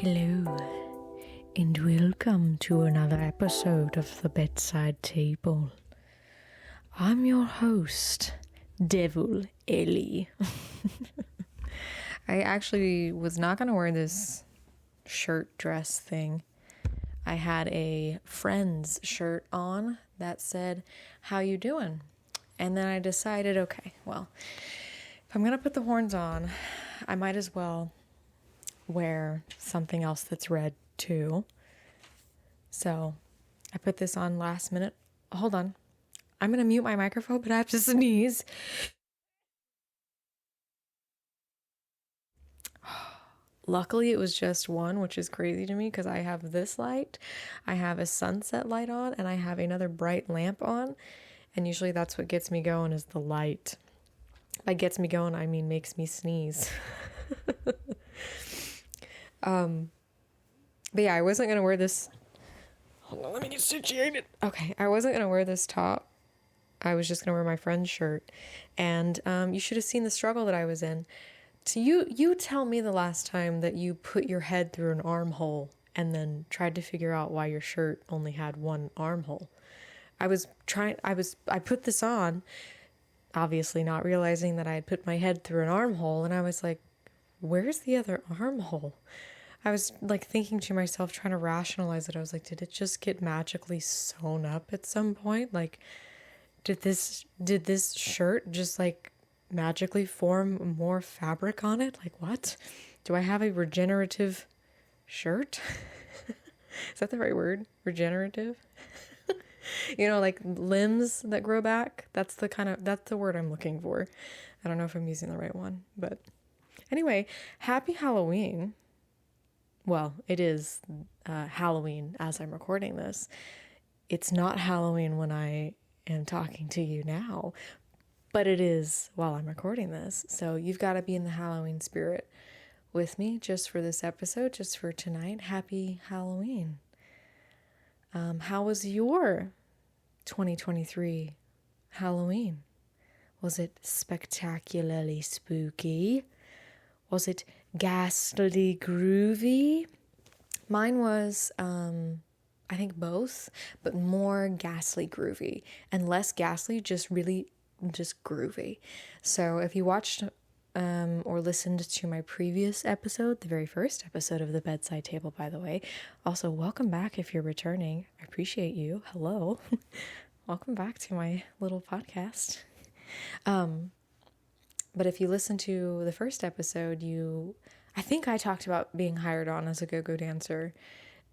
Hello, and welcome to another episode of The Bedside Table. I'm your host, Devil Ellie. I actually was not going to wear this shirt dress thing. I had a friend's shirt on that said, "How you doing?" And then I decided, okay, well, if I'm going to put the horns on, I might as well wear something else that's red too. So I put this on last minute. Hold on. I'm going to mute my microphone, but I have to sneeze. Luckily, it was just one, which is crazy to me because I have this light, I have a sunset light on, and I have another bright lamp on. And usually that's what gets me going is the light. By gets me going, I mean makes me sneeze. But yeah, I wasn't going to wear this. Hold on, let me get situated. Okay, I wasn't going to wear this top. I was just going to wear my friend's shirt. And you should have seen the struggle that I was in. So you tell me the last time that you put your head through an armhole and then tried to figure out why your shirt only had one armhole. I put this on, obviously not realizing that I had put my head through an armhole, and I was like, where's the other armhole? I was like thinking to myself, trying to rationalize it. I was like, did it just get magically sewn up at some point? Like, did this shirt just like magically form more fabric on it? Like, what? Do I have a regenerative shirt? Is that the right word? Regenerative? You know, like limbs that grow back. That's the word I'm looking for. I don't know if I'm using the right one, but anyway, happy Halloween. Well, it is Halloween as I'm recording this. It's not Halloween when I am talking to you now, but it is while I'm recording this. So you've got to be in the Halloween spirit with me just for this episode, just for tonight. Happy Halloween. How was your 2023 Halloween? Was it spectacularly spooky? Was it ghastly groovy? Mine was, I think both, but more ghastly groovy and less ghastly, just groovy. So if you watched or listened to my previous episode, the very first episode of The Bedside Table, by the way, also welcome back if you're returning. I appreciate you. Hello. Welcome back to my little podcast. But if you listen to the first episode, I think I talked about being hired on as a go-go dancer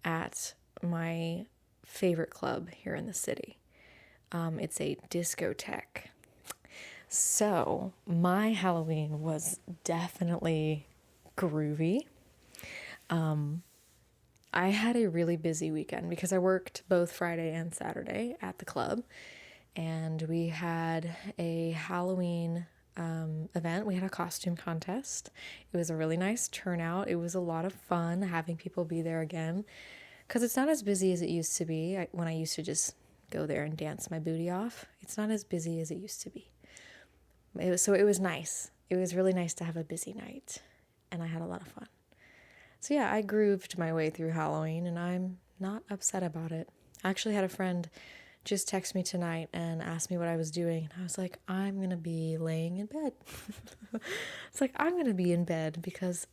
at my favorite club here in the city. It's a discotheque. So my Halloween was definitely groovy. I had a really busy weekend because I worked both Friday and Saturday at the club, and we had a Halloween event. We had a costume contest. It was a really nice turnout. It was a lot of fun having people be there again because it's not as busy as it used to be. When I used to just go there and dance my booty off, it's not as busy as it used to be. So it was nice. It was really nice to have a busy night, and I had a lot of fun. So yeah, I grooved my way through Halloween, and I'm not upset about it. I actually had a friend just text me tonight and asked me what I was doing, and I was like, I'm gonna be laying in bed. It's like, I'm gonna be in bed because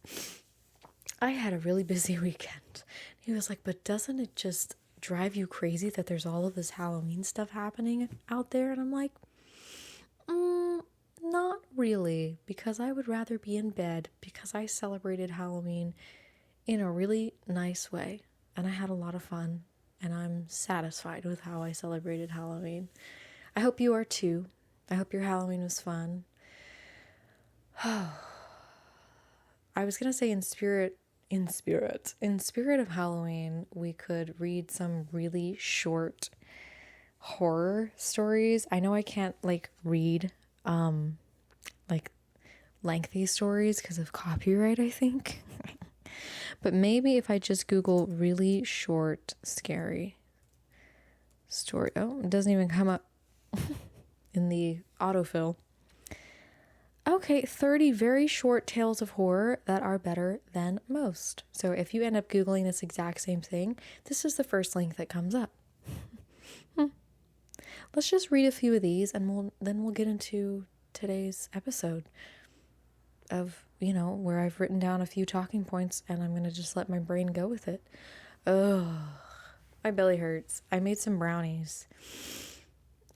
I had a really busy weekend. He was like, but doesn't it just drive you crazy that there's all of this Halloween stuff happening out there? And I'm like, not really, because I would rather be in bed because I celebrated Halloween in a really nice way, and I had a lot of fun, and I'm satisfied with how I celebrated Halloween. I hope you are too. I hope your Halloween was fun. I was going to say in spirit of Halloween, we could read some really short horror stories. I know I can't read lengthy stories because of copyright, I think. But maybe if I just Google really short, scary story. Oh, it doesn't even come up in the autofill. Okay, 30 very short tales of horror that are better than most. So if you end up Googling this exact same thing, this is the first link that comes up. Let's just read a few of these and we'll get into today's episode of, where I've written down a few talking points and I'm going to just let my brain go with it. Oh, my belly hurts. I made some brownies.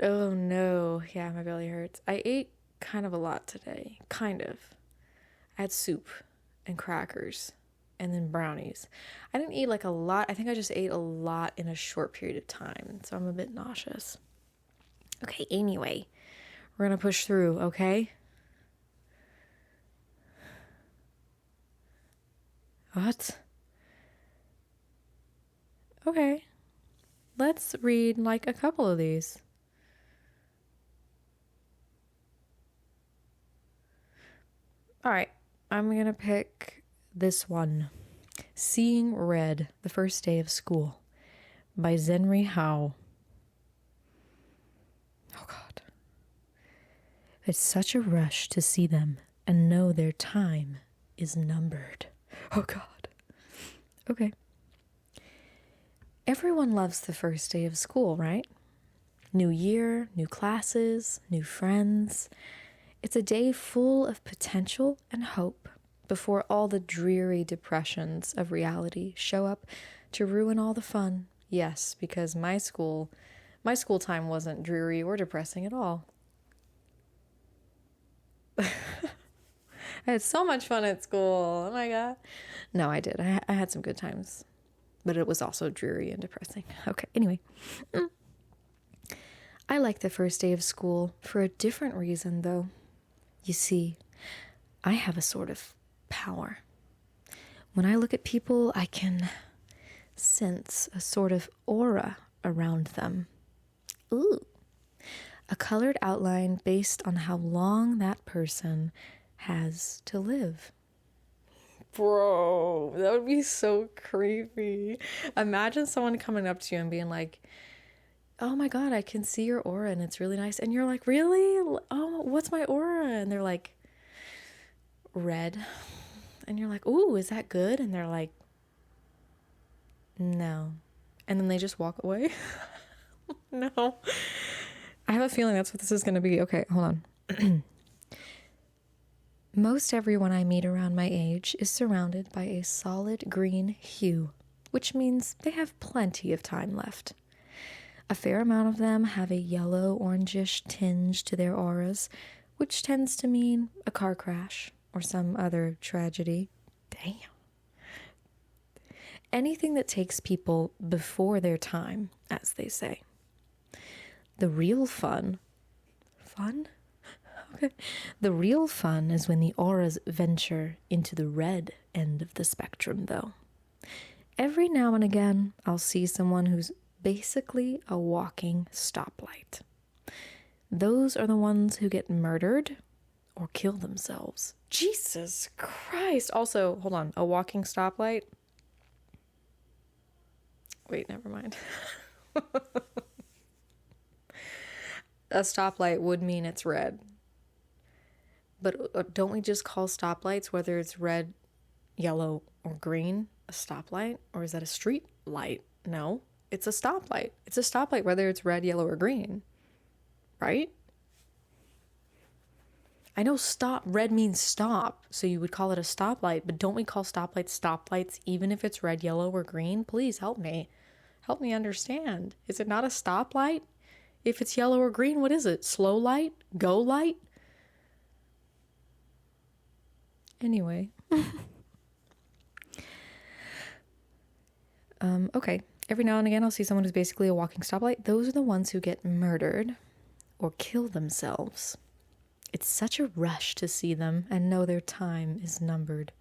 Oh no. Yeah, my belly hurts. I ate kind of a lot today. Kind of. I had soup and crackers and then brownies. I didn't eat like a lot. I think I just ate a lot in a short period of time. So I'm a bit nauseous. Okay, anyway. We're going to push through, okay? What? Okay. Let's read like a couple of these. All right. I'm going to pick this one. Seeing Red, the First Day of School by Zenryhao. Oh, God. It's such a rush to see them and know their time is numbered. Oh, God. Okay. Everyone loves the first day of school, right? New year, new classes, new friends. It's a day full of potential and hope before all the dreary depressions of reality show up to ruin all the fun. Yes, because my school time wasn't dreary or depressing at all. I had so much fun at school. Oh my God. No, I did. I had some good times. But it was also dreary and depressing. Okay, anyway. I like the first day of school for a different reason, though. You see, I have a sort of power. When I look at people, I can sense a sort of aura around them. Ooh. A colored outline based on how long that person has to live. Bro, that would be so creepy. Imagine someone coming up to you and being like, oh my God, I can see your aura and it's really nice. And you're like, really? Oh, what's my aura? And they're like, red. And you're like, ooh, is that good? And they're like, no. And then they just walk away. No. I have a feeling that's what this is going to be. Okay, hold on. Most everyone I meet around my age is surrounded by a solid green hue, which means they have plenty of time left. A fair amount of them have a yellow-orangish tinge to their auras, which tends to mean a car crash or some other tragedy. Damn. Anything that takes people before their time, as they say. The real fun? Okay. The real fun is when the auras venture into the red end of the spectrum, though. Every now and again, I'll see someone who's basically a walking stoplight. Those are the ones who get murdered or kill themselves. Jesus Christ. Also, hold on, a walking stoplight? Wait, never mind. A stoplight would mean it's red. But don't we just call stoplights, whether it's red, yellow, or green, a stoplight? Or is that a street light? No, it's a stoplight. It's a stoplight whether it's red, yellow, or green. Right? I know red means stop, so you would call it a stoplight, but don't we call stoplights even if it's red, yellow, or green? Please help me. Help me understand. Is it not a stoplight? If it's yellow or green, what is it? Slow light? Go light? Anyway. Okay. Every now and again, I'll see someone who's basically a walking stoplight. Those are the ones who get murdered or kill themselves. It's such a rush to see them and know their time is numbered.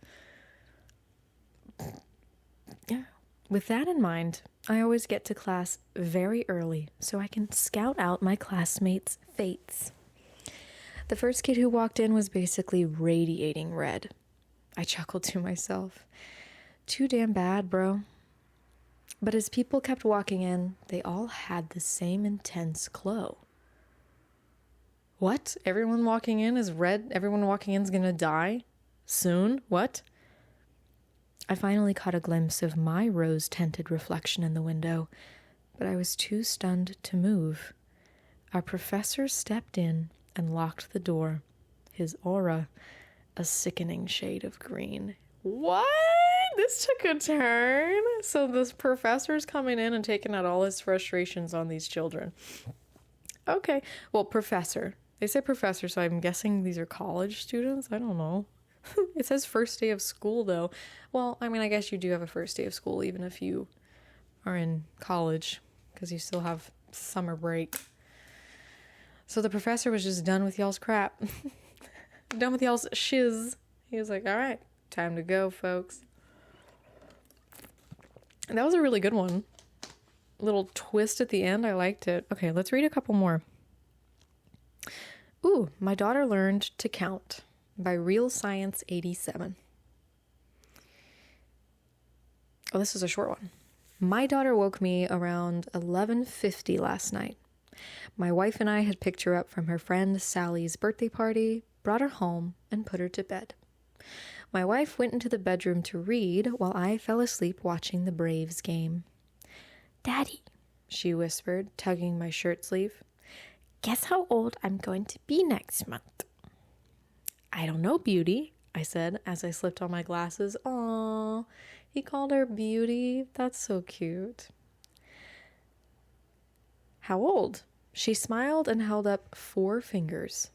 Yeah. With that in mind, I always get to class very early so I can scout out my classmates' fates. The first kid who walked in was basically radiating red. I chuckled to myself. Too damn bad, bro. But as people kept walking in, they all had the same intense glow. What? Everyone walking in is red? Everyone walking in is gonna die? Soon? What? I finally caught a glimpse of my rose-tinted reflection in the window, but I was too stunned to move. Our professor stepped in and locked the door, his aura a sickening shade of green. What? This took a turn. So this professor's coming in and taking out all his frustrations on these children. Okay. Well, professor. They say professor, so I'm guessing these are college students. I don't know. It says first day of school, though. Well, I mean, I guess you do have a first day of school, even if you are in college, because you still have summer break. So the professor was just done with y'all's crap. Done with y'all's shiz. He was like, all right, time to go, folks. And that was a really good one. Little twist at the end. I liked it. Okay, let's read a couple more. Ooh, My Daughter Learned to Count by Real Science 87. Oh, this is a short one. My daughter woke me around 11:50 last night. My wife and I had picked her up from her friend Sally's birthday party, brought her home, and put her to bed. My wife went into the bedroom to read while I fell asleep watching the Braves game. "Daddy," she whispered, tugging my shirt sleeve, "guess how old I'm going to be next month?" "I don't know, Beauty," I said as I slipped on my glasses. Aww, he called her Beauty. That's so cute. "How old?" She smiled and held up 4 fingers.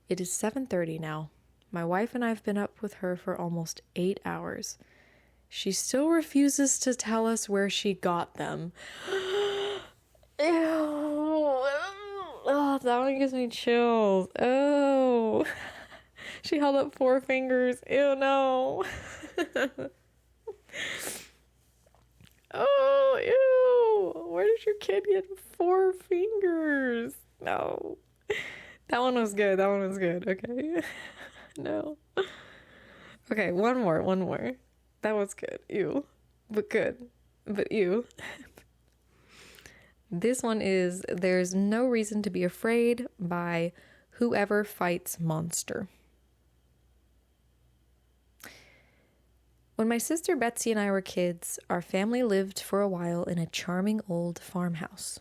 "It is 7:30 now. My wife and I have been up with her for almost 8 hours. She still refuses to tell us where she got them." Ew. Oh, that one gives me chills. Oh. She held up 4 fingers. Ew, no. Oh, ew. Where did your kid get 4 fingers? No. That one was good. That one was good. Okay. No. Okay, one more. That was good. Ew. But good. But ew. This one is There's No Reason to Be Afraid by Whoever Fights Monster. When my sister Betsy and I were kids, our family lived for a while in a charming old farmhouse.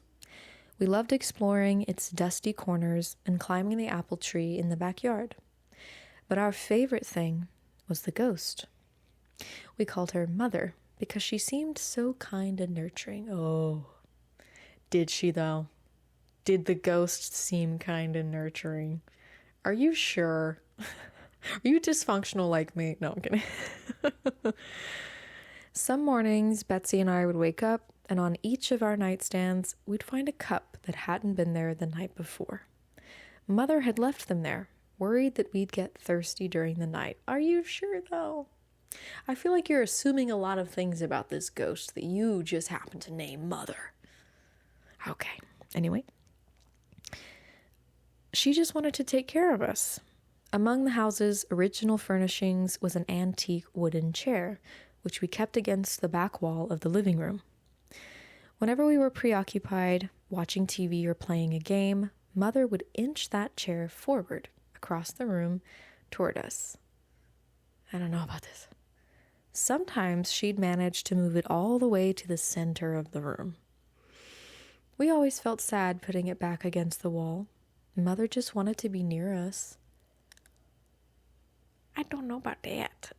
We loved exploring its dusty corners and climbing the apple tree in the backyard. But our favorite thing was the ghost. We called her Mother because she seemed so kind and nurturing. Oh, did she though? Did the ghost seem kind and nurturing? Are you sure? Are you dysfunctional like me? No, I'm kidding. Some mornings, Betsy and I would wake up, and on each of our nightstands, we'd find a cup that hadn't been there the night before. Mother had left them there, worried that we'd get thirsty during the night. Are you sure, though? I feel like you're assuming a lot of things about this ghost that you just happen to name Mother. Okay, anyway. She just wanted to take care of us. Among the house's original furnishings was an antique wooden chair, which we kept against the back wall of the living room. Whenever we were preoccupied, watching TV or playing a game, Mother would inch that chair forward across the room toward us. I don't know about this. Sometimes she'd manage to move it all the way to the center of the room. We always felt sad putting it back against the wall. Mother just wanted to be near us. I don't know about that.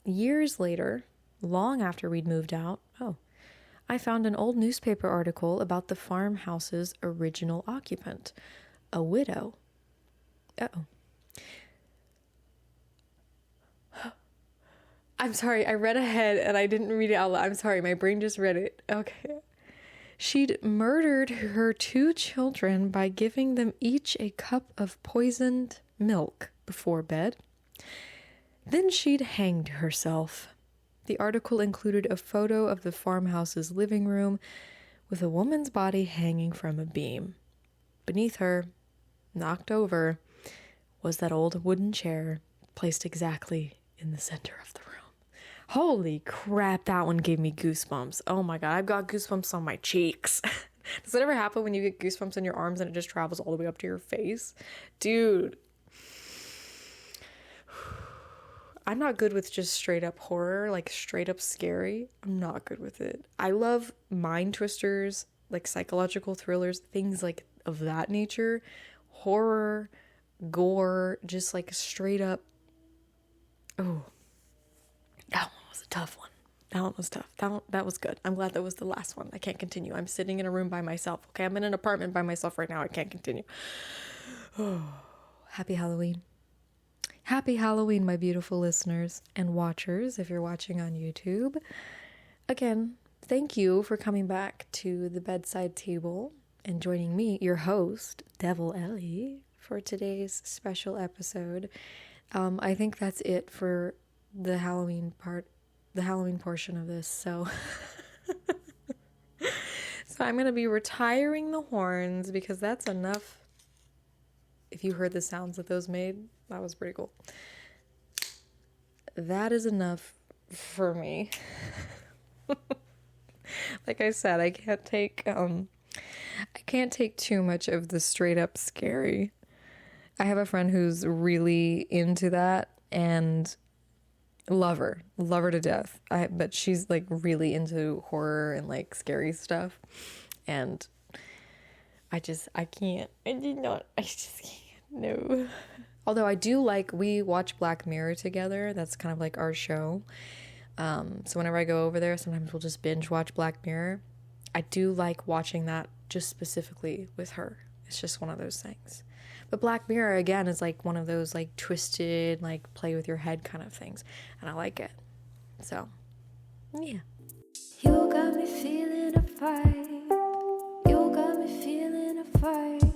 Years later, long after we'd moved out, I found an old newspaper article about the farmhouse's original occupant, a widow. I'm sorry, I read ahead and I didn't read it out loud. I'm sorry, my brain just read it. Okay. She'd murdered her 2 children by giving them each a cup of poisoned milk before bed. Then she'd hanged herself. The article included a photo of the farmhouse's living room with a woman's body hanging from a beam. Beneath her, knocked over, was that old wooden chair placed exactly in the center of the room. Holy crap, that one gave me goosebumps. Oh my god, I've got goosebumps on my cheeks. Does it ever happen when you get goosebumps in your arms and it just travels all the way up to your face? Dude. I'm not good with just straight up horror, like straight up scary. I'm not good with it. I love mind twisters, like psychological thrillers, things like of that nature. Horror, gore, just like straight up. Oh, that one was a tough one. That one was tough. That was good. I'm glad that was the last one. I can't continue. I'm sitting in a room by myself. Okay, I'm in an apartment by myself right now. I can't continue. Oh, happy Halloween. Happy Halloween, my beautiful listeners and watchers, if you're watching on YouTube. Again, thank you for coming back to the bedside table and joining me, your host, Devil Ellie, for today's special episode. I think that's it for the Halloween portion of this. So I'm going to be retiring the horns because that's enough. If you heard the sounds that those made, that was pretty cool. That is enough for me. Like I said, I can't take too much of the straight up scary. I have a friend who's really into that and love her to death. But she's like really into horror and like scary stuff, and I just can't. I just can't. No. Although I do we watch Black Mirror together. That's kind of like our show. So whenever I go over there, sometimes we'll just binge watch Black Mirror. I do like watching that just specifically with her. It's just one of those things. But Black Mirror, again, is like one of those like twisted, like play with your head kind of things. And I like it. So, yeah. You got me feeling a vibe. You got me feeling a vibe.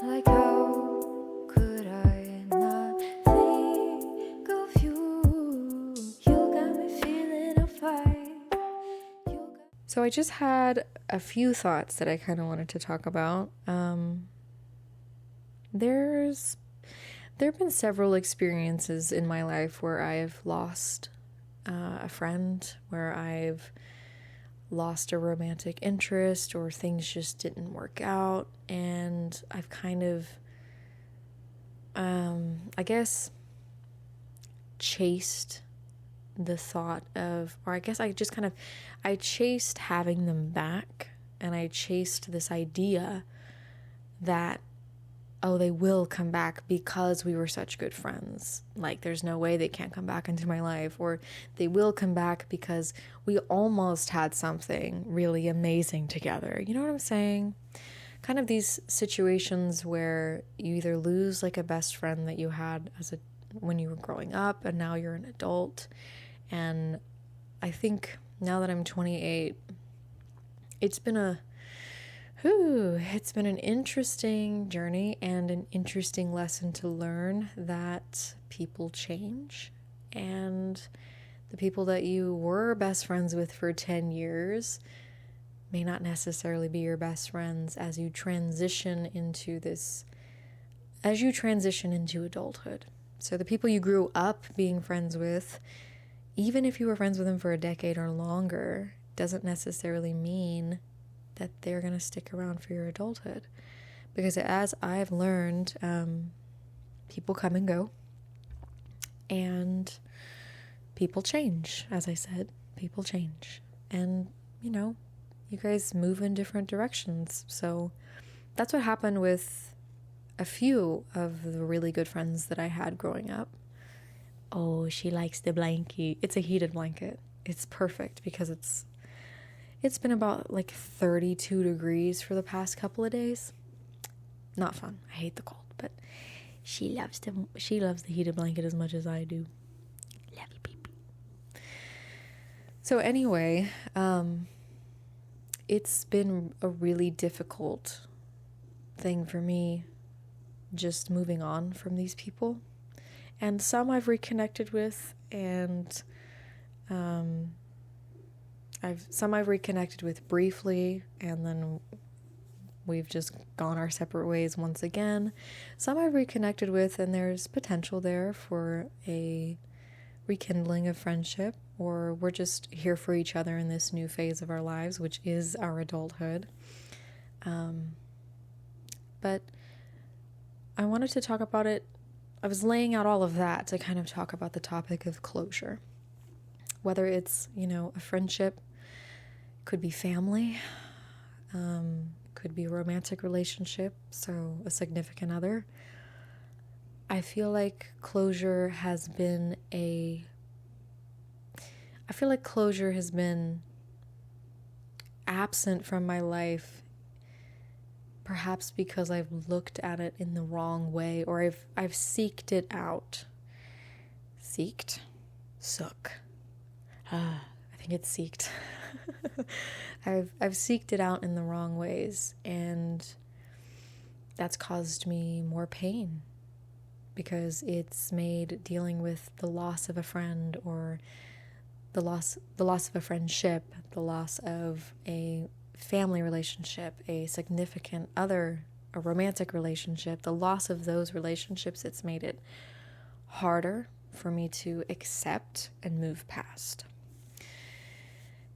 Like how could I not think of you? You got me feeling a vibe. So I just had a few thoughts that I kind of wanted to talk about. There have been several experiences in my life where I've lost a friend, where I've lost a romantic interest, or things just didn't work out, and I've kind of, I guess, chased the thought of, or I guess I just kind of, I chased having them back, and I chased this idea that, oh, they will come back because we were such good friends. Like, there's no way they can't come back into my life. Or they will come back because we almost had something really amazing together. You know what I'm saying? Kind of these situations where you either lose like a best friend that you had when you were growing up, and now you're an adult. And I think now that I'm 28, it's been an interesting journey and an interesting lesson to learn that people change, and the people that you were best friends with for 10 years may not necessarily be your best friends as you transition into adulthood. So the people you grew up being friends with, even if you were friends with them for a decade or longer, doesn't necessarily mean that they're going to stick around for your adulthood. Because as I've learned, people come and go, and people change. As I said, people change, and you guys move in different directions. So that's what happened with a few of the really good friends that I had growing up. Oh, she likes the blankie. It's a heated blanket. It's perfect because it's been about like 32 degrees for the past couple of days. Not fun. I hate the cold, but she loves the heated blanket as much as I do. Love you, baby. So anyway, it's been a really difficult thing for me just moving on from these people. And some I've reconnected with, and I've reconnected with briefly, and then we've just gone our separate ways once again. Some I've reconnected with, and there's potential there for a rekindling of friendship, or we're just here for each other in this new phase of our lives, which is our adulthood. But I wanted to talk about it. I was laying out all of that to kind of talk about the topic of closure. Whether it's, a friendship, could be family, could be a romantic relationship, so a significant other. I feel like closure has been absent from my life, perhaps because I've looked at it in the wrong way, or I've seeked it out. Sook. I think it's seeked. I've seeked it out in the wrong ways, and that's caused me more pain, because it's made dealing with the loss of a friend, or the loss of a friendship, the loss of a family relationship, a significant other, a romantic relationship, the loss of those relationships, it's made it harder for me to accept and move past.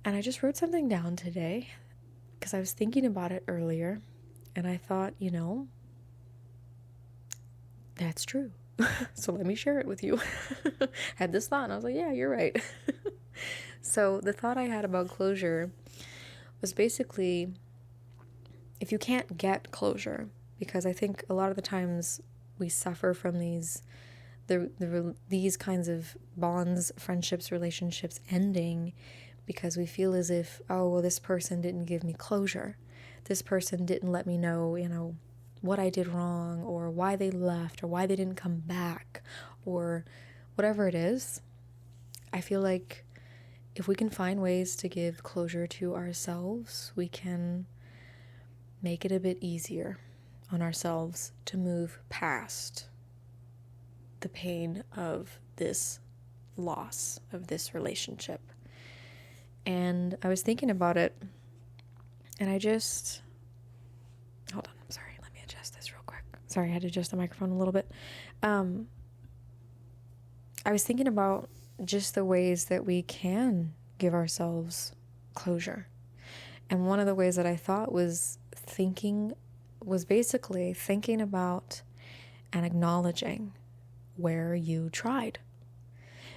And I just wrote something down today because I was thinking about it earlier, and I thought, that's true. So let me share it with you. I had this thought and I was like, yeah, you're right. So the thought I had about closure was basically, if you can't get closure, because I think a lot of the times we suffer from these kinds of bonds, friendships, relationships ending because we feel as if, this person didn't give me closure. This person didn't let me know, what I did wrong, or why they left, or why they didn't come back, or whatever it is. I feel like if we can find ways to give closure to ourselves, we can make it a bit easier on ourselves to move past the pain of this loss, of this relationship. And I was thinking about it, and hold on, I'm sorry, let me adjust this real quick. Sorry, I had to adjust the microphone a little bit. I was thinking about just the ways that we can give ourselves closure. And one of the ways that I thought was basically thinking about and acknowledging where you tried.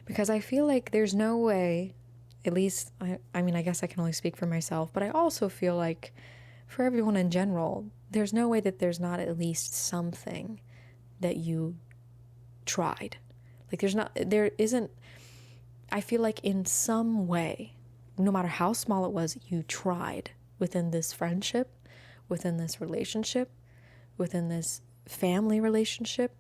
Because I feel like there's no way, at least, I guess I can only speak for myself, but I also feel like for everyone in general, there's no way that there's not at least something that you tried. I feel like in some way, no matter how small it was, you tried within this friendship, within this relationship, within this family relationship.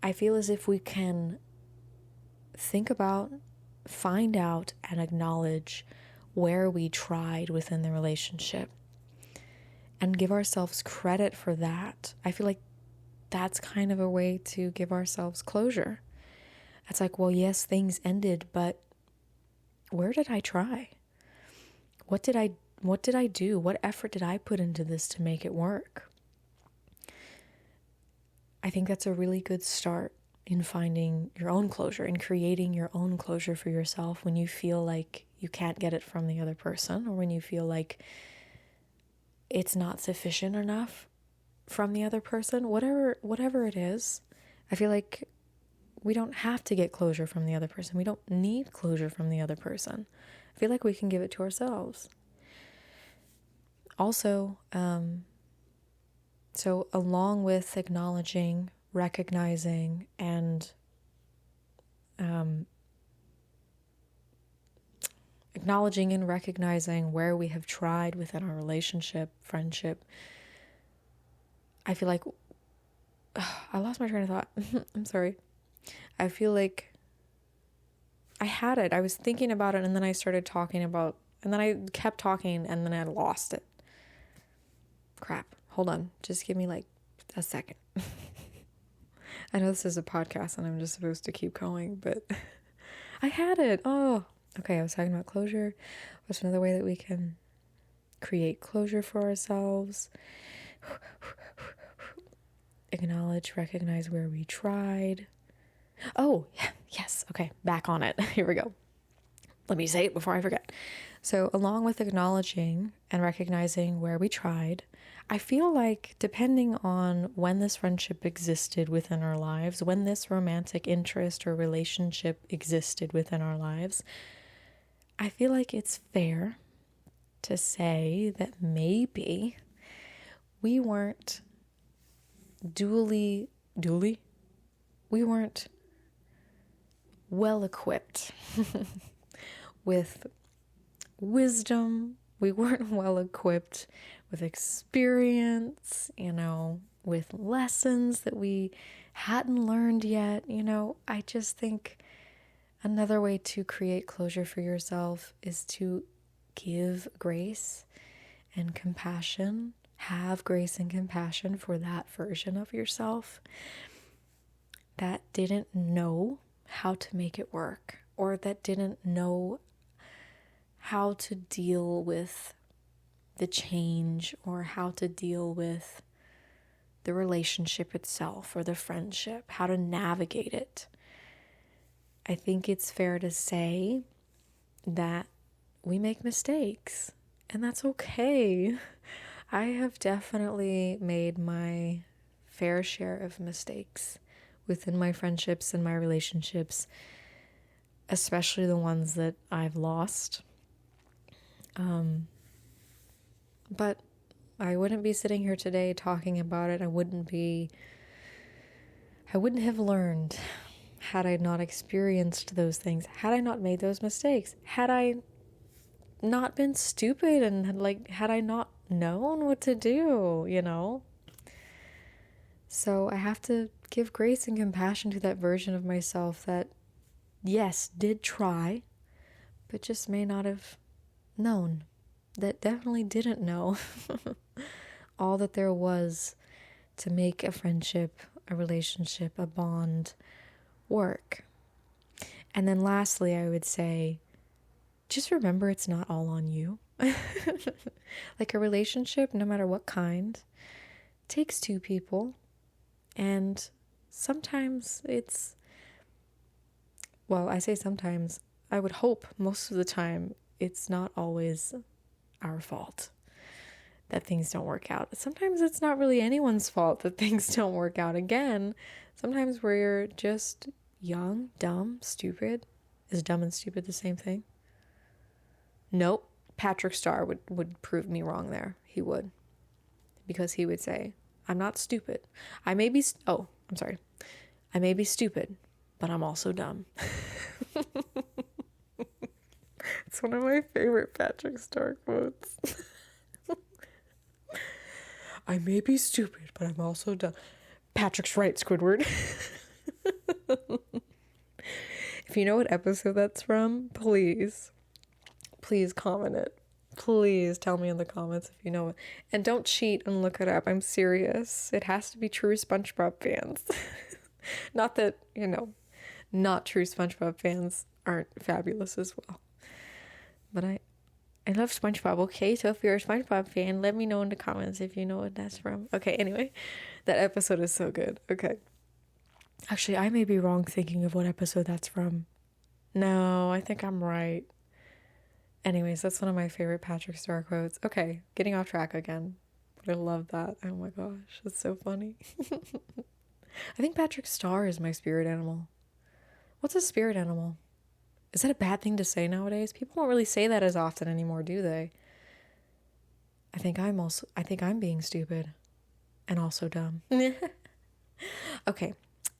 I feel as if we can think about, find out, and acknowledge where we tried within the relationship and give ourselves credit for that. I feel like that's kind of a way to give ourselves closure. It's like, well, yes, things ended, but where did I try? What did I do? What effort did I put into this to make it work? I think that's a really good start in finding your own closure, in creating your own closure for yourself when you feel like you can't get it from the other person, or when you feel like it's not sufficient enough from the other person, whatever it is. I feel like we don't have to get closure from the other person. We don't need closure from the other person. I feel like we can give it to ourselves. Also, so along with acknowledging, recognizing, and acknowledging and recognizing where we have tried within our relationship, friendship, I feel like I lost my train of thought. I'm sorry. I feel like I had it. I was thinking about it, and then I started talking about, and then I kept talking, and then I lost it. Crap. Hold on. Just give me like a second. I know this is a podcast and I'm just supposed to keep going, but I had it. Oh, okay. I was talking about closure. What's another way that we can create closure for ourselves? Acknowledge, recognize where we tried. Oh, yeah, yes. Okay, back on it. Here we go. Let me say it before I forget. So along with acknowledging and recognizing where we tried, I feel like depending on when this friendship existed within our lives, when this romantic interest or relationship existed within our lives, I feel like it's fair to say that maybe we weren't we weren't well equipped with wisdom. We weren't well equipped with experience, with lessons that we hadn't learned yet. I just think another way to create closure for yourself is to give grace and compassion. Have grace and compassion for that version of yourself that didn't know how to make it work, or that didn't know how to deal with the change, or how to deal with the relationship itself or the friendship, how to navigate it. I think it's fair to say that we make mistakes, and that's okay. I have definitely made my fair share of mistakes within my friendships and my relationships, especially the ones that I've lost. But I wouldn't be sitting here today talking about it. I wouldn't have learned had I not experienced those things, had I not made those mistakes, had I not been stupid, and had I not known what to do. So I have to give grace and compassion to that version of myself that, yes, did try, but just may not have known, that definitely didn't know all that there was to make a friendship, a relationship, a bond work. And then lastly, I would say, just remember it's not all on you. Like a relationship, no matter what kind, takes two people. And sometimes I say sometimes, I would hope most of the time it's not always our fault that things don't work out. Sometimes it's not really anyone's fault that things don't work out. Again, sometimes we're just young, dumb, stupid. Is dumb and stupid the same thing? Nope. Patrick Starr would prove me wrong there. He would. Because he would say, I'm not stupid. I may be stupid, but I'm also dumb. It's one of my favorite Patrick Starr quotes. I may be stupid, but I'm also dumb. Patrick's right, Squidward. If you know what episode that's from, please comment it. Please tell me in the comments if you know it. And don't cheat and look it up. I'm serious. It has to be true SpongeBob fans. Not that, not true SpongeBob fans aren't fabulous as well. But I love SpongeBob, okay? So if you're a SpongeBob fan, let me know in the comments if you know what that's from. Okay, anyway, that episode is so good. Okay. Actually, I may be wrong thinking of what episode that's from. No, I think I'm right. Anyways, that's one of my favorite Patrick Starr quotes. Okay, getting off track again. But I love that. Oh my gosh, that's so funny. I think Patrick Starr is my spirit animal. What's a spirit animal? Is that a bad thing to say nowadays? People don't really say that as often anymore, do they? I think I'm being stupid and also dumb. Okay.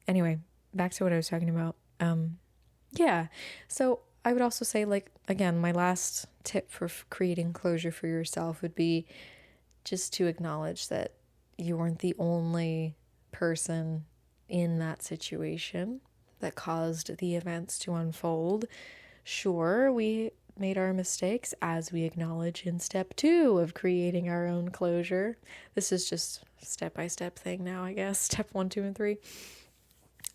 Anyway, back to what I was talking about. Yeah. So I would also say, again, my last tip for creating closure for yourself would be just to acknowledge that you weren't the only person in that situation that caused the events to unfold. Sure, we made our mistakes, as we acknowledge in step 2 of creating our own closure. This is just step-by-step thing now, I guess. Step 1, 2, and 3.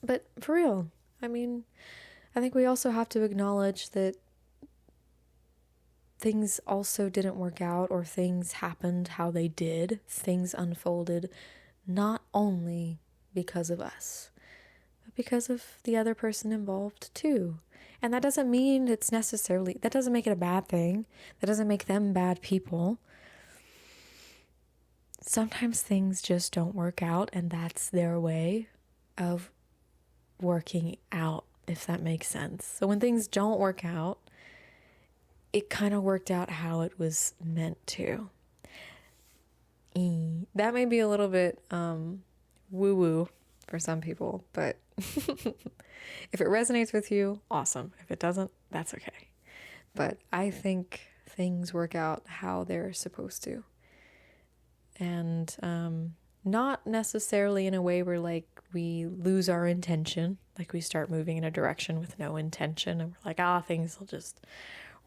But for real, I think we also have to acknowledge that things also didn't work out, or things happened how they did. Things unfolded not only because of us, because of the other person involved too. And that doesn't mean that doesn't make it a bad thing. That doesn't make them bad people. Sometimes things just don't work out, and that's their way of working out, if that makes sense. So when things don't work out, it kind of worked out how it was meant to. That may be a little bit woo-woo for some people, but if it resonates with you, awesome. If it doesn't, that's okay. But I think things work out how they're supposed to. And not necessarily in a way where like we lose our intention, like we start moving in a direction with no intention and we're like, things will just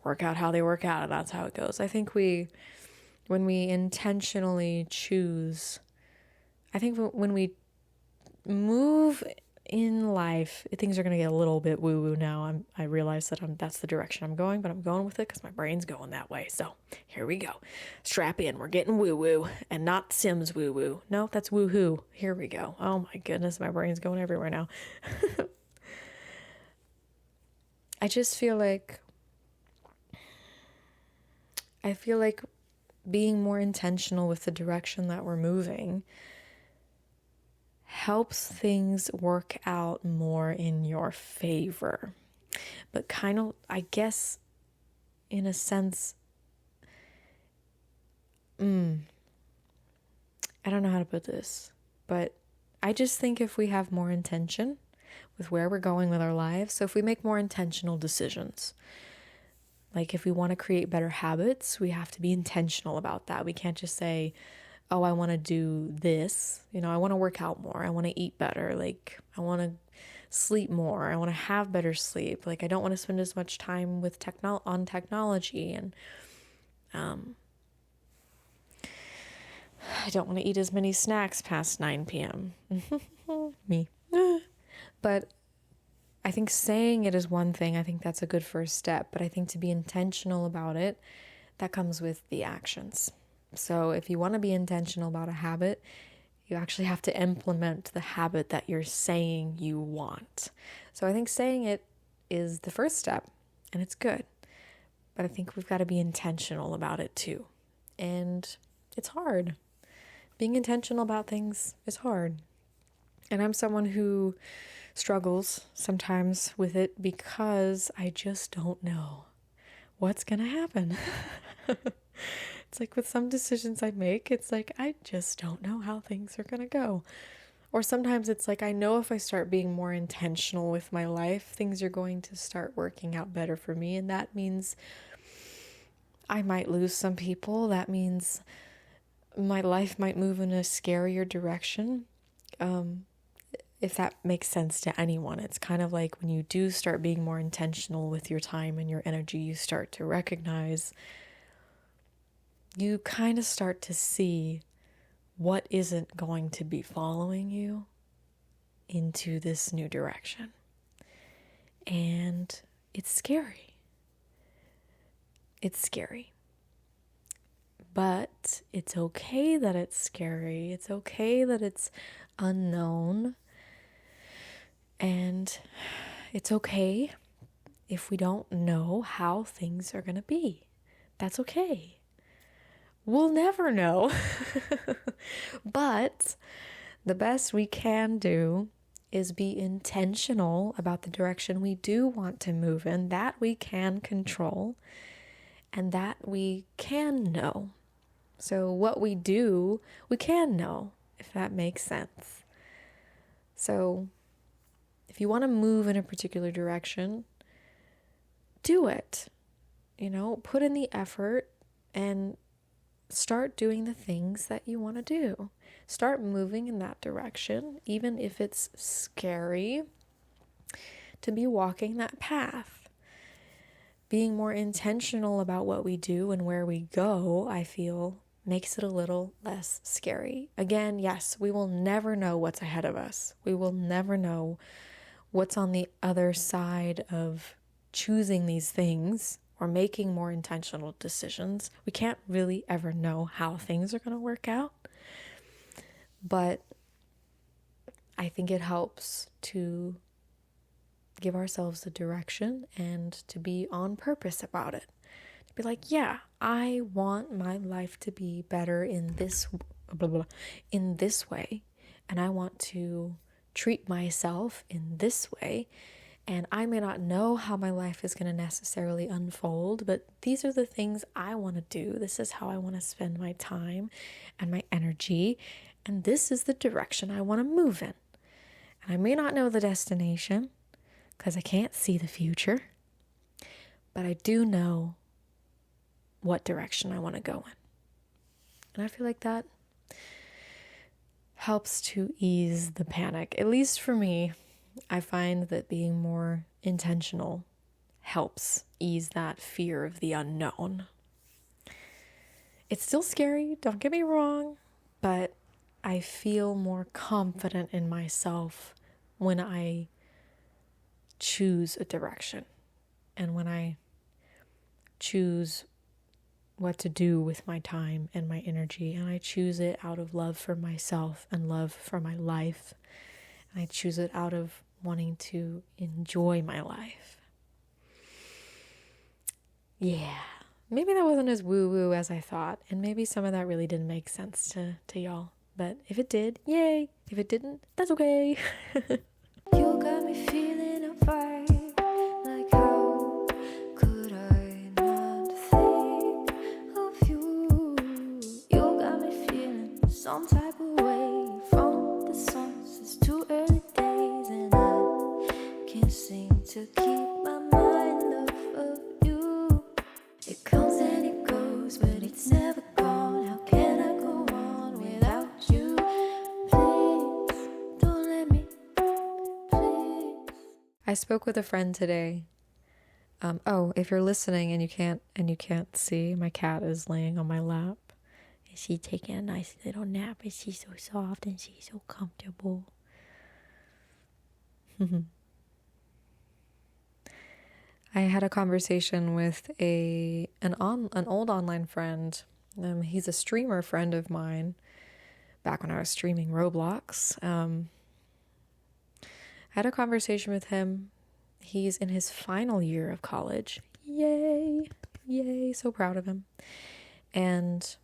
work out how they work out and that's how it goes. I think when we intentionally choose, I think when we move in life, things are going to get a little bit woo-woo now. I realize that that's the direction I'm going, but I'm going with it because my brain's going that way. So here we go. Strap in. We're getting woo-woo and not Sims woo-woo. No, that's woo-hoo. Here we go. Oh my goodness, my brain's going everywhere now. I feel like being more intentional with the direction that we're moving helps things work out more in your favor. But kind of, I guess, in a sense, I don't know how to put this, but I just think if we have more intention with where we're going with our lives, so if we make more intentional decisions, like if we want to create better habits, we have to be intentional about that. We can't just say, oh, I want to do this. I want to work out more. I want to eat better. Like, I want to sleep more. I want to have better sleep. Like, I don't want to spend as much time with on technology. And I don't want to eat as many snacks past 9 p.m. Me. But I think saying it is one thing. I think that's a good first step. But I think to be intentional about it, that comes with the actions. So if you want to be intentional about a habit, you actually have to implement the habit that you're saying you want. So I think saying it is the first step, and it's good. But I think we've got to be intentional about it too. And it's hard. Being intentional about things is hard. And I'm someone who struggles sometimes with it because I just don't know what's going to happen. It's like with some decisions I make, it's like, I just don't know how things are going to go. Or sometimes it's like, I know if I start being more intentional with my life, things are going to start working out better for me. And that means I might lose some people. That means my life might move in a scarier direction. If that makes sense to anyone, it's kind of like when you do start being more intentional with your time and your energy, you start to recognize, you kind of start to see what isn't going to be following you into this new direction. And it's scary. It's scary. But it's okay that it's scary. It's okay that it's unknown. And it's okay if we don't know how things are going to be. That's okay. We'll never know. But the best we can do is be intentional about the direction we do want to move in, that we can control, and that we can know. So what we do, we can know, if that makes sense. So if you want to move in a particular direction, do it. Put in the effort and start doing the things that you want to do. Start moving in that direction, even if it's scary to be walking that path. Being more intentional about what we do and where we go, I feel, makes it a little less scary. Again, yes, we will never know what's ahead of us. We will never know what's on the other side of choosing these things or making more intentional decisions. We can't really ever know how things are going to work out. But I think it helps to give ourselves a direction and to be on purpose about it. To be like, yeah, I want my life to be better in this blah, blah, in this way, and I want to treat myself in this way. And I may not know how my life is going to necessarily unfold, but these are the things I want to do. This is how I want to spend my time and my energy. And this is the direction I want to move in. And I may not know the destination because I can't see the future, but I do know what direction I want to go in. And I feel like that helps to ease the panic. At least for me, I find that being more intentional helps ease that fear of the unknown. It's still scary, don't get me wrong, but I feel more confident in myself when I choose a direction and when I choose what to do with my time and my energy, and I choose it out of love for myself and love for my life, and I choose it out of wanting to enjoy my life. Yeah, maybe that wasn't as woo-woo as I thought, and maybe some of that really didn't make sense to y'all, but if it did, yay. If it didn't, that's okay. You got me feeling a vibe, like how could I not think of you? You got me feeling some type of way from the songs. It's too early days and I can't seem to keep my mind off of you. It comes and it goes, but it's never gone. How can I go on without you? Please, don't let me. I spoke with a friend today. If you're listening and you can't see, my cat is laying on my lap. And she's taking a nice little nap, and she's so soft and she's so comfortable. I had a conversation with an old online friend. He's a streamer friend of mine. Back when I was streaming Roblox, I had a conversation with him. He's in his final year of college. Yay! Yay! So proud of him. And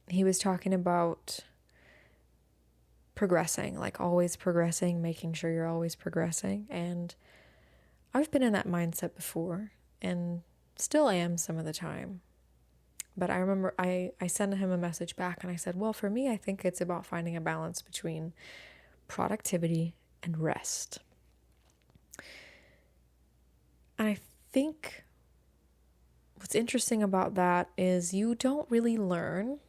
he was talking about progressing, like always progressing, making sure you're always progressing. And I've been in that mindset before and still am some of the time. But I remember I sent him a message back and I said, well, for me, I think it's about finding a balance between productivity and rest. And I think what's interesting about that is you don't really learn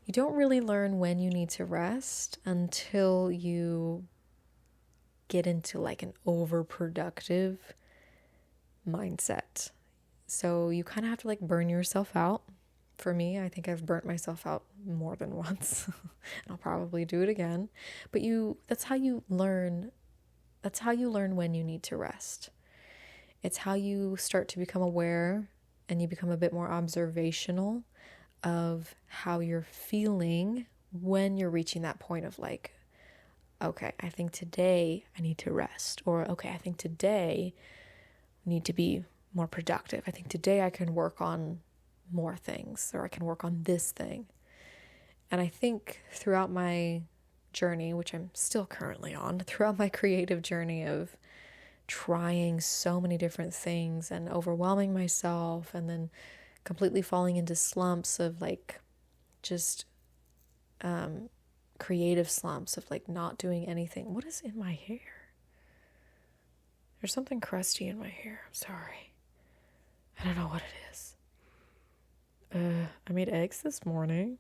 when you need to rest until you get into like an overproductive mindset. So you kind of have to like burn yourself out. For me, I think I've burnt myself out more than once. And I'll probably do it again. But that's how you learn. That's how you learn when you need to rest. It's how you start to become aware and you become a bit more observational of how you're feeling when you're reaching that point of like, okay, I think today I need to rest. Or, okay, I think today I need to be more productive. I think today I can work on more things, or I can work on this thing. And I think throughout my journey, which I'm still currently on, throughout my creative journey of trying so many different things and overwhelming myself and then completely falling into slumps of like just creative slumps of like not doing anything. What is in my hair? There's something crusty in my hair. I'm sorry. I don't know what it is. I made eggs this morning.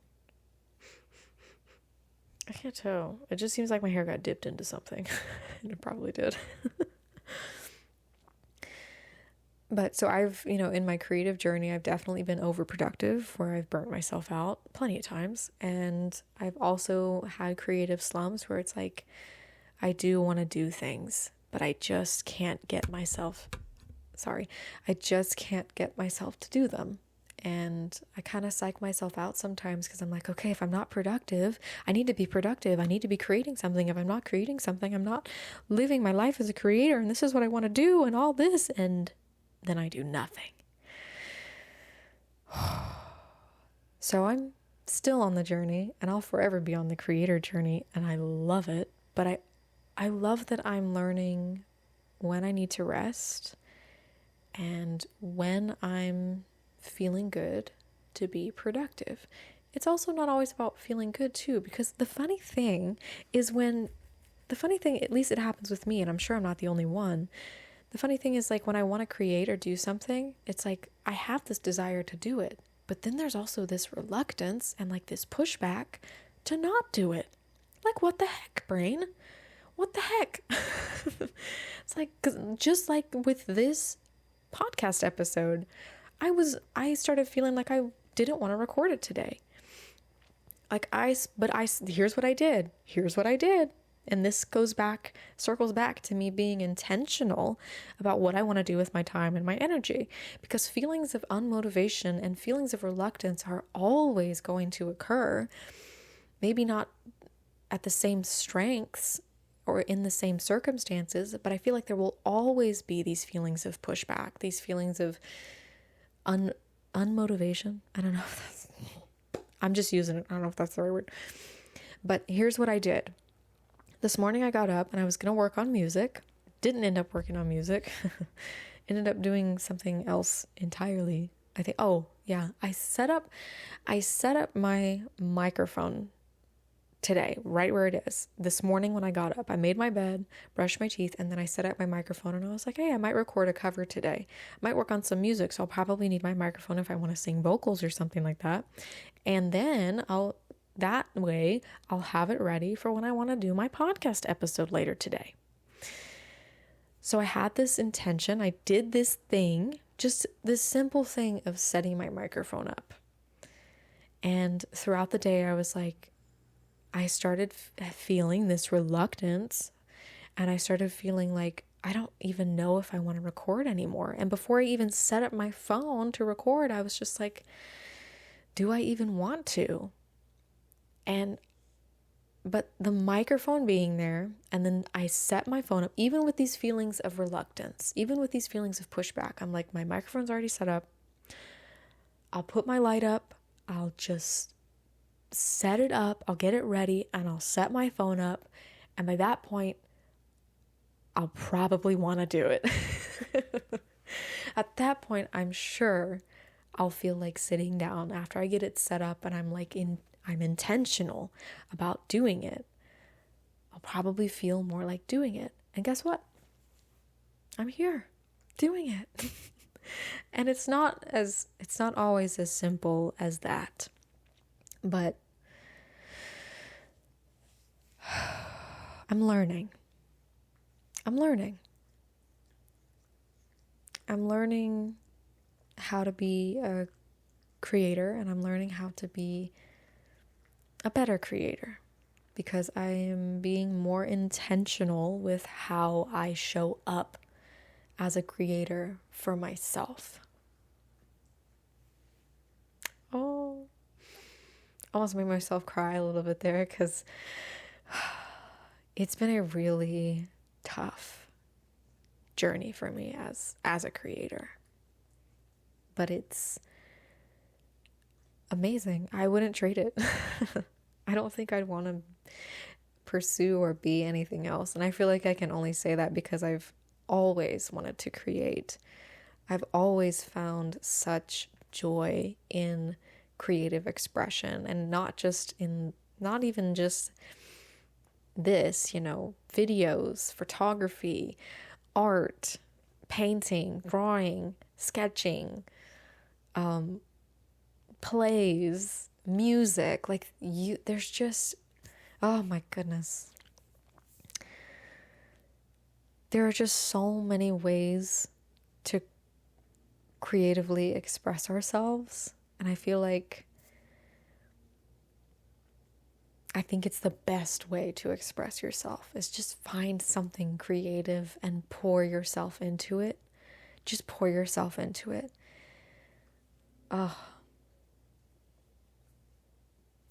I can't tell. It just seems like my hair got dipped into something. And it probably did. But so I've, in my creative journey, I've definitely been overproductive where I've burnt myself out plenty of times. And I've also had creative slumps where it's like, I do want to do things, but I just can't get myself to do them. And I kind of psych myself out sometimes because I'm like, okay, if I'm not productive, I need to be productive. I need to be creating something. If I'm not creating something, I'm not living my life as a creator. And this is what I want to do and all this. And then I do nothing. So I'm still on the journey, and I'll forever be on the creator journey. And I love it. But I love that I'm learning when I need to rest and when I'm feeling good to be productive. It's also not always about feeling good too, because the funny thing, at least it happens with me, and I'm sure I'm not the only one. The funny thing is, like, when I want to create or do something, it's like I have this desire to do it, but then there's also this reluctance and like this pushback to not do it. Like, what the heck, brain? What the heck? It's like, 'cause just like with this podcast episode, I started feeling like I didn't want to record it today. Here's what I did. And this circles back to me being intentional about what I want to do with my time and my energy, because feelings of unmotivation and feelings of reluctance are always going to occur. Maybe not at the same strengths or in the same circumstances, but I feel like there will always be these feelings of pushback, these feelings of unmotivation. I don't know if I'm just using it. I don't know if that's the right word. But here's what I did. This morning I got up and I was going to work on music. Didn't end up working on music. Ended up doing something else entirely. I think, oh yeah, I set up my microphone today, right where it is. This morning when I got up, I made my bed, brushed my teeth, and then I set up my microphone and I was like, hey, I might record a cover today. I might work on some music, so I'll probably need my microphone if I want to sing vocals or something like that. And then I'll have it ready for when I want to do my podcast episode later today. So I had this intention. I did this thing, just this simple thing of setting my microphone up. And throughout the day, I was like, I started feeling this reluctance, and I started feeling like I don't even know if I want to record anymore. And before I even set up my phone to record, I was just like, do I even want to? But the microphone being there, and then I set my phone up, even with these feelings of reluctance, even with these feelings of pushback, I'm like, my microphone's already set up. I'll put my light up. I'll just set it up. I'll get it ready, and I'll set my phone up. And by that point, I'll probably want to do it. At that point, I'm sure I'll feel like sitting down after I get it set up and I'm intentional about doing it. I'll probably feel more like doing it. And guess what? I'm here doing it. And it's not always as simple as that. But I'm learning how to be a creator, and I'm learning how to be a better creator, because I am being more intentional with how I show up as a creator for myself. Oh, almost made myself cry a little bit there, because it's been a really tough journey for me as a creator. But it's amazing. I wouldn't trade it. I don't think I'd want to pursue or be anything else. And I feel like I can only say that because I've always wanted to create. I've always found such joy in creative expression, and not even just this, videos, photography, art, painting, drawing, sketching, plays, music. There's just, oh my goodness. There are just so many ways to creatively express ourselves. And I feel like I think it's the best way to express yourself is just find something creative and pour yourself into it. Just pour yourself into it. Oh.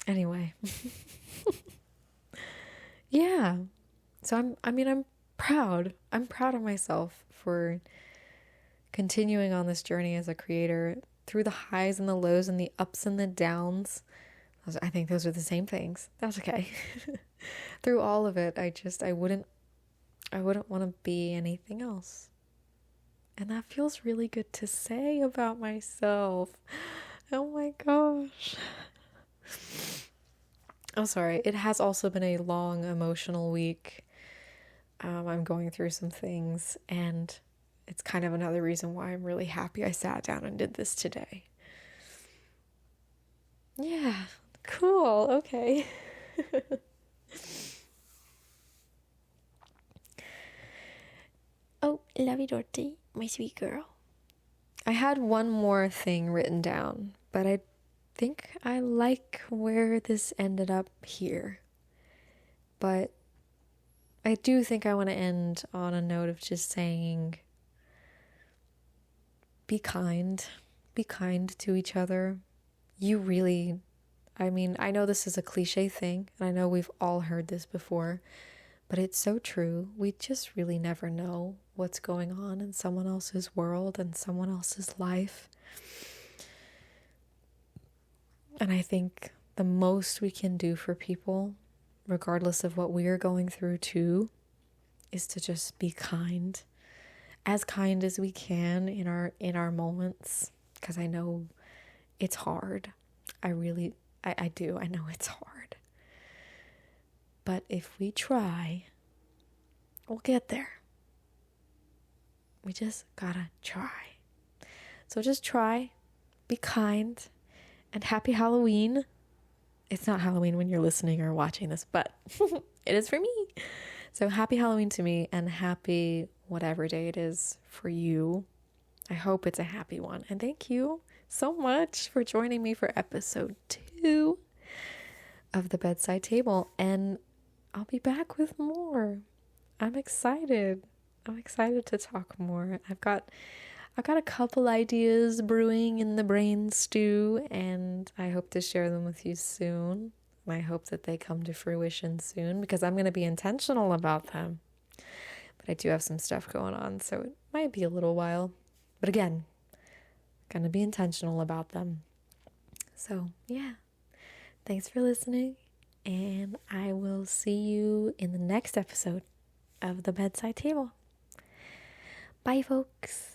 Anyway. Yeah. So I'm proud. I'm proud of myself for continuing on this journey as a creator through the highs and the lows and the ups and the downs. I think those are the same things. That's okay. Through all of it, I wouldn't want to be anything else. And that feels really good to say about myself. Oh my gosh. I'm sorry. It has also been a long emotional week. I'm going through some things, and it's kind of another reason why I'm really happy I sat down and did this today. Yeah, cool. Okay. Oh, lovey Dorothy, my sweet girl. I had one more thing written down, but I think I like where this ended up here. But I do think I want to end on a note of just saying, be kind. Be kind to each other. You really, I mean, I know this is a cliche thing, and I know we've all heard this before, but it's so true. We just really never know what's going on in someone else's world and someone else's life. And I think the most we can do for people, regardless of what we are going through too, is to just be kind. As kind as we can in our moments, because I know it's hard. I do. I know it's hard. But if we try, we'll get there. We just gotta try. So just try, be kind, and happy Halloween. It's not Halloween when you're listening or watching this, but it is for me. So happy Halloween to me, and happy whatever day it is for you. I hope it's a happy one. And thank you so much for joining me for episode 2 of the Bedside Table. And I'll be back with more. I'm excited. I'm excited to talk more. I've got a couple ideas brewing in the brain stew, and I hope to share them with you soon. I hope that they come to fruition soon, because I'm going to be intentional about them. But I do have some stuff going on, so it might be a little while. But again, going to be intentional about them. So, yeah. Thanks for listening, and I will see you in the next episode of The Bedside Table. Bye, folks.